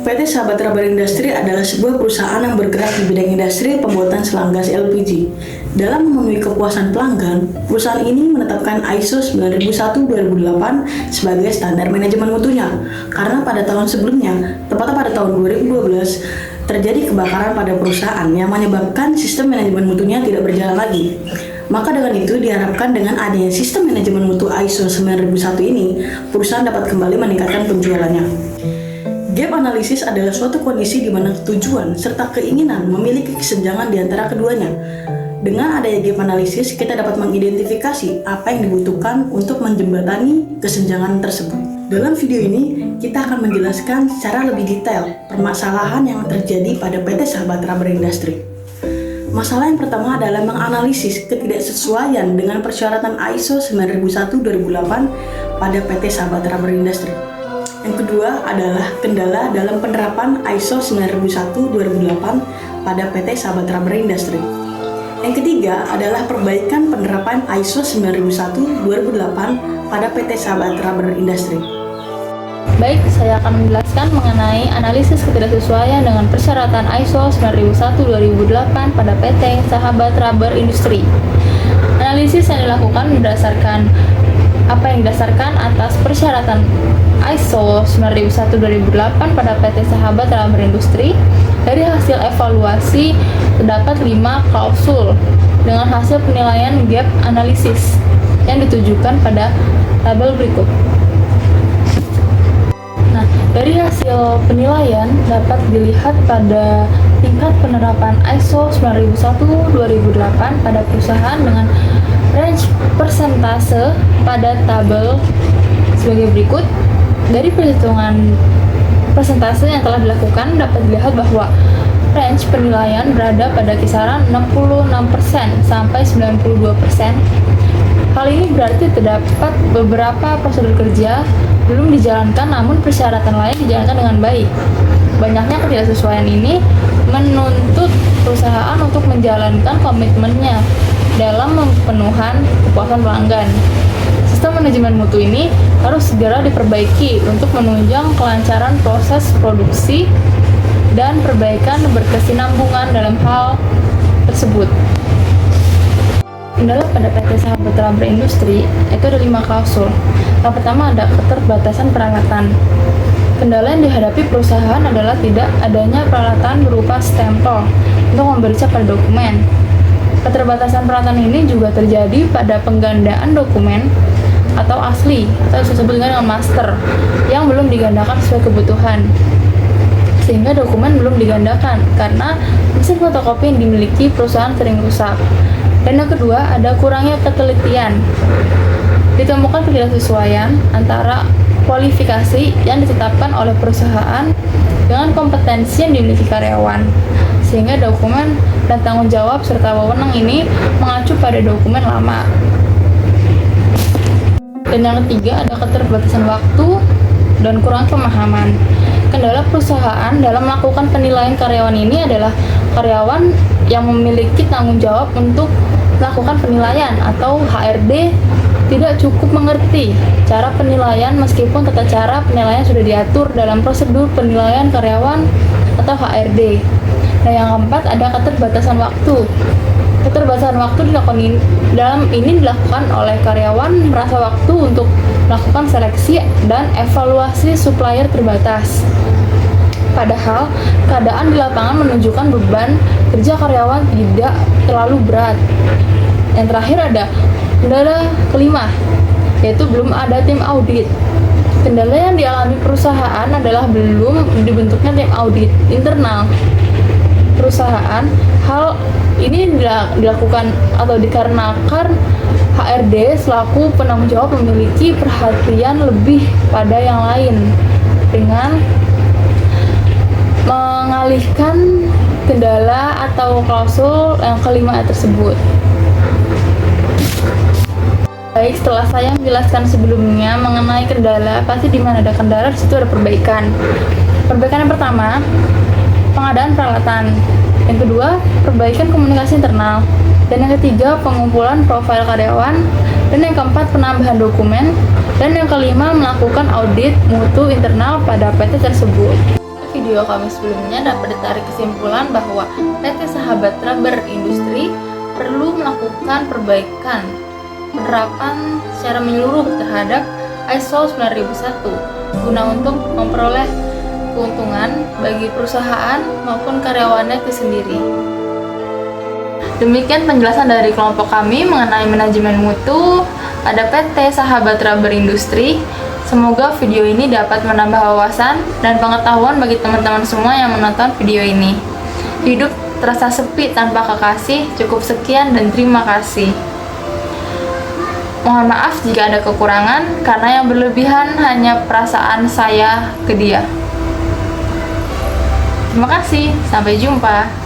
PT Sahabat Rubber Industri adalah sebuah perusahaan yang bergerak di bidang industri pembuatan selang gas LPG. Dalam memenuhi kepuasan pelanggan, perusahaan ini menetapkan ISO 9001-2008 sebagai standar manajemen mutunya. Karena pada tahun sebelumnya, tepatnya pada tahun 2012, terjadi kebakaran pada perusahaan yang menyebabkan sistem manajemen mutunya tidak berjalan lagi. Maka dengan itu diharapkan dengan adanya sistem manajemen mutu ISO 9001 ini, perusahaan dapat kembali meningkatkan penjualannya. Gap analisis adalah suatu kondisi di mana tujuan serta keinginan memiliki kesenjangan di antara keduanya. Dengan adanya gap analisis, kita dapat mengidentifikasi apa yang dibutuhkan untuk menjembatani kesenjangan tersebut. Dalam video ini, kita akan menjelaskan secara lebih detail permasalahan yang terjadi pada PT Sahabat Rubber Industri. Masalah yang pertama adalah menganalisis ketidaksesuaian dengan persyaratan ISO 9001-2008 pada PT Sahabat Rubber Industri. Yang kedua adalah kendala dalam penerapan ISO 9001-2008 pada PT Sahabat Rubber Industri. Yang ketiga adalah perbaikan penerapan ISO 9001-2008 pada PT Sahabat Rubber Industri. Baik, saya akan menjelaskan mengenai analisis ketidaksesuaian dengan persyaratan ISO 9001-2008 pada PT Sahabat Rubber Industri. Analisis yang dilakukan berdasarkan atas persyaratan ISO 9001-2008 pada PT Sahabat Rubber Industri. Dari hasil evaluasi terdapat 5 klausul dengan hasil penilaian gap analisis yang ditujukan pada tabel berikut. Nah, dari hasil penilaian dapat dilihat pada tingkat penerapan ISO 9001-2008 pada perusahaan dengan range persentase pada tabel sebagai berikut. Dari perhitungan persentase yang telah dilakukan dapat dilihat bahwa range penilaian berada pada kisaran 66% sampai 92%. Hal ini berarti terdapat beberapa prosedur kerja belum dijalankan namun persyaratan lain dijalankan dengan baik. Banyaknya ketidaksesuaian ini menuntut perusahaan untuk menjalankan komitmennya dalam pemenuhan kepuasan pelanggan. Sistem manajemen mutu ini harus segera diperbaiki untuk menunjang kelancaran proses produksi dan perbaikan berkesinambungan dalam hal tersebut. Kendala pada PT Sahabat Rubber Industri itu ada 5 klausul. Yang pertama ada keterbatasan peralatan. Kendala yang dihadapi perusahaan adalah tidak adanya peralatan berupa stempel untuk memeriksa pada dokumen. Keterbatasan peralatan ini juga terjadi pada penggandaan dokumen atau asli atau disebut dengan master yang belum digandakan sesuai kebutuhan, sehingga dokumen belum digandakan karena mesin fotokopi yang dimiliki perusahaan sering rusak. Dan yang kedua ada kurangnya ketelitian. Ditemukan ketidaksesuaian antara kualifikasi yang ditetapkan oleh perusahaan dengan kompetensi yang dimiliki karyawan, sehingga dokumen dan tanggung jawab serta wewenang ini mengacu pada dokumen lama. Dan yang ketiga ada keterbatasan waktu dan kurang pemahaman. Kendala perusahaan dalam melakukan penilaian karyawan ini adalah karyawan yang memiliki tanggung jawab untuk melakukan penilaian atau HRD tidak cukup mengerti cara penilaian meskipun tata cara penilaian sudah diatur dalam prosedur penilaian karyawan atau HRD. Nah, yang keempat ada keterbatasan waktu. Keterbatasan waktu dilakukan oleh karyawan merasa waktu untuk melakukan seleksi dan evaluasi supplier terbatas. Padahal keadaan di lapangan menunjukkan beban kerja karyawan tidak terlalu berat. Yang terakhir ada kendala kelima, yaitu belum ada tim audit. Kendala yang dialami perusahaan adalah belum dibentuknya tim audit internal perusahaan. Hal ini dilakukan atau dikarenakan HRD selaku penanggung jawab memiliki perhatian lebih pada yang lain dengan mengalihkan kendala atau klausul yang kelima tersebut. Baik, setelah saya menjelaskan sebelumnya mengenai kendala, pasti di mana ada kendala di situ ada perbaikan. Perbaikan yang pertama, pengadaan peralatan. Yang kedua, perbaikan komunikasi internal. Dan yang ketiga, pengumpulan profil karyawan. Dan yang keempat, penambahan dokumen. Dan yang kelima, melakukan audit mutu internal pada PT tersebut. video kami sebelumnya dapat ditarik kesimpulan bahwa PT Sahabat Rubber Industri perlu melakukan perbaikan penerapan secara menyeluruh terhadap ISO 9001 guna untuk memperoleh keuntungan bagi perusahaan maupun karyawannya itu sendiri. Demikian penjelasan dari kelompok kami mengenai manajemen mutu pada PT Sahabat Rubber Industri. Semoga video ini dapat menambah wawasan dan pengetahuan bagi teman-teman semua yang menonton video ini. Hidup terasa sepi tanpa kekasih. Cukup sekian dan terima kasih. Mohon maaf jika ada kekurangan, karena yang berlebihan hanya perasaan saya ke dia. Terima kasih, sampai jumpa.